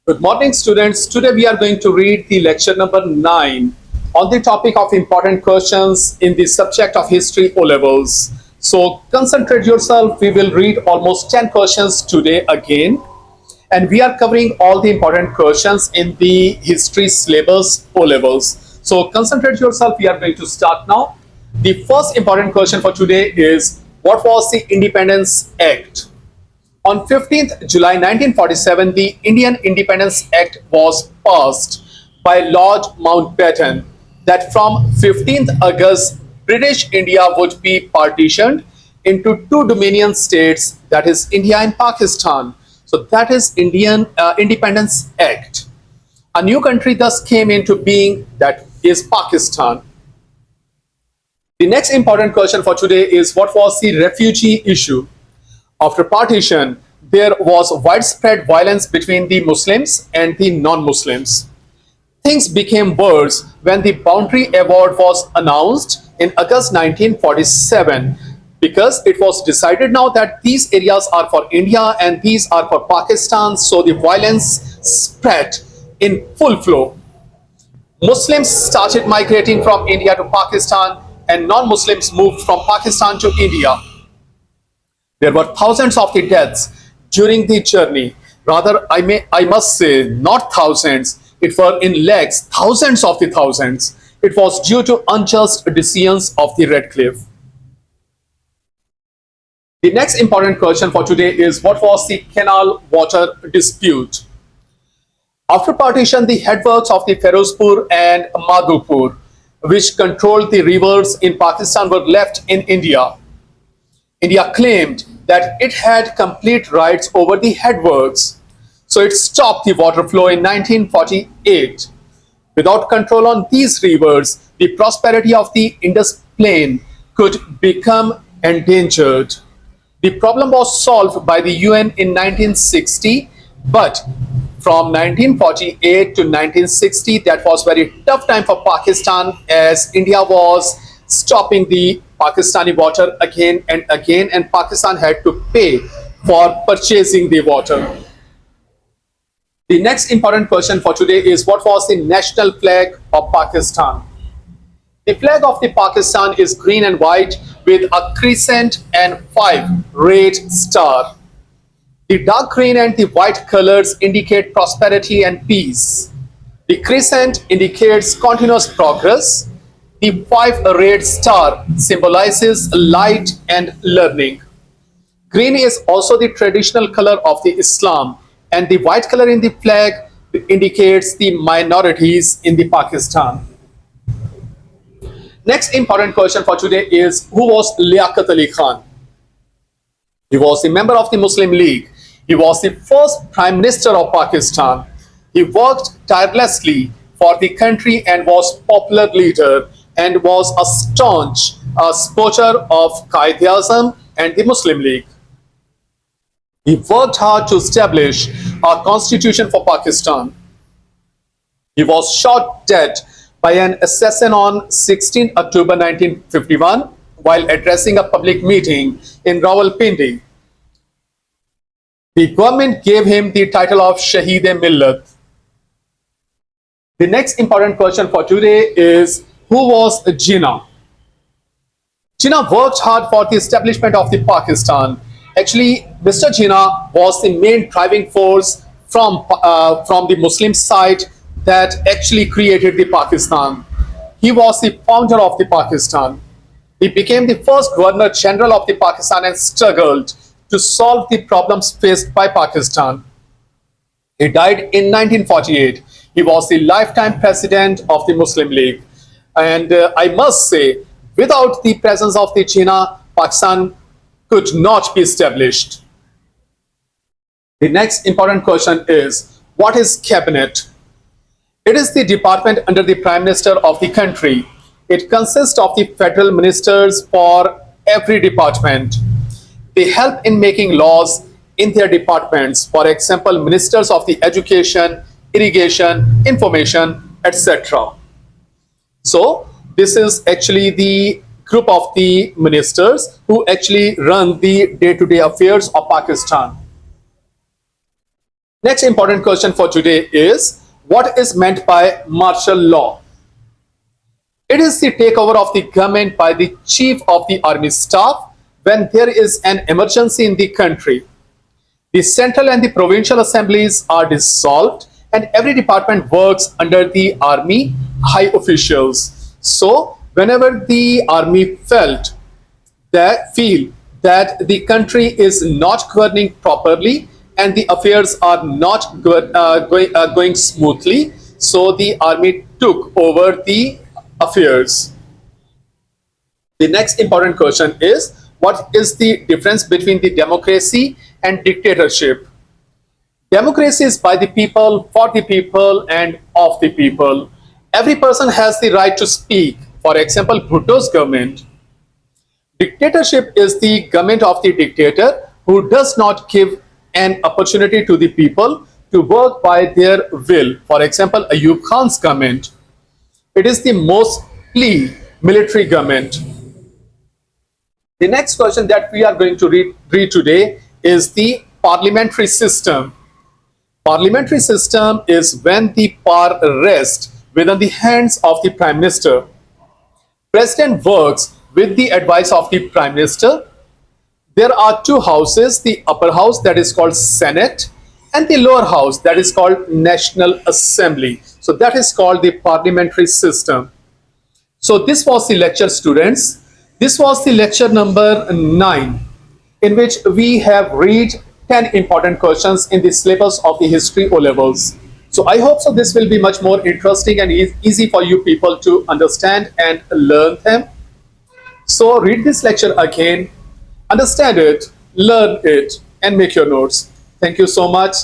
Good morning, students. Today we are going to read the lecture number 9 on the topic of important questions in the subject of history O levels. So concentrate yourself. We will read almost 10 questions today again. And we are covering all the important questions in the history syllabus O levels. So concentrate yourself. We are going to start now. The first important question for today is, what was the Independence Act? On 15th July 1947, the Indian Independence Act was passed by Lord Mountbatten that from 15th August, British India would be partitioned into two Dominion states, that is India and Pakistan. So that is Indian Independence Act. A new country thus came into being, that is Pakistan. The next important question for today is, what was the refugee issue? After partition, there was widespread violence between the Muslims and the non-Muslims. Things became worse when the boundary award was announced in August 1947, because it was decided now that these areas are for India and these are for Pakistan, so the violence spread in full flow. Muslims started migrating from India to Pakistan and non-Muslims moved from Pakistan to India. There were thousands of the deaths during the journey. Rather, I must say, not thousands. It were in lakhs, thousands of the thousands. It was due to unjust decisions of the Redcliffe. The next important question for today is, what was the canal water dispute? After partition, the headworks of the Ferozpur and Madhupur, which controlled the rivers in Pakistan, were left in India. India claimed that it had complete rights over the headworks, so it stopped the water flow in 1948. Without control on these rivers, the prosperity of the Indus plain could become endangered. The problem was solved by the UN in 1960, but from 1948 to 1960, that was very tough time for Pakistan, as India was stopping the Pakistani water again and again, and Pakistan had to pay for purchasing the water. The next important question for today is, what was the national flag of Pakistan? The flag of the Pakistan is green and white with a crescent and 5 red star. The dark green and the white colors indicate prosperity and peace. The crescent indicates continuous progress. The 5 red star symbolizes light and learning. Green is also the traditional color of the Islam, and the white color in the flag indicates the minorities in the Pakistan. Next important question for today is, who was Liaquat Ali Khan? He was a member of the Muslim League. He was the first Prime Minister of Pakistan. He worked tirelessly for the country and was popular leader, and was a staunch supporter of Quaid-e-Azam and the Muslim League. He worked hard to establish a constitution for Pakistan. He was shot dead by an assassin on 16 October 1951 while addressing a public meeting in Rawalpindi. The government gave him the title of Shaheed-e-Millat. The next important question for today is, who was Jinnah? Jinnah worked hard for the establishment of the Pakistan. Actually, Mr. Jinnah was the main driving force from the Muslim side that actually created the Pakistan. He was the founder of the Pakistan. He became the first Governor General of the Pakistan and struggled to solve the problems faced by Pakistan. He died in 1948. He was the lifetime president of the Muslim League. And I must say, without the presence of the Jinnah, Pakistan could not be established. The next important question is, what is cabinet? It is the department under the Prime Minister of the country. It consists of the federal ministers for every department. They help in making laws in their departments. For example, ministers of the education, irrigation, information, etc. So this is actually the group of the ministers who actually run the day-to-day affairs of Pakistan. Next important question for today is, what is meant by martial law? It is the takeover of the government by the chief of the army staff when there is an emergency in the country. The central and the provincial assemblies are dissolved, and every department works under the army high officials. So, whenever the army feel that the country is not governing properly and the affairs are not going smoothly, so the army took over the affairs. The next important question is, what is the difference between the democracy and dictatorship? Democracy is by the people, for the people, and of the people. Every person has the right to speak. For example, Bhutto's government. Dictatorship is the government of the dictator who does not give an opportunity to the people to work by their will. For example, Ayub Khan's government. It is the mostly military government. The next question that we are going to read today is the parliamentary system. Parliamentary system is when the power rests within the hands of the Prime Minister. President works with the advice of the Prime Minister. There are two houses, the upper house that is called Senate and the lower house that is called National Assembly. So that is called the parliamentary system. So this was the lecture, students. This was the lecture number 9, in which we have read 10 important questions in the syllabus of the history O levels. So I hope so this will be much more interesting and easy for you people to understand and learn them. So read this lecture again, understand it, learn it, and make your notes. Thank you so much.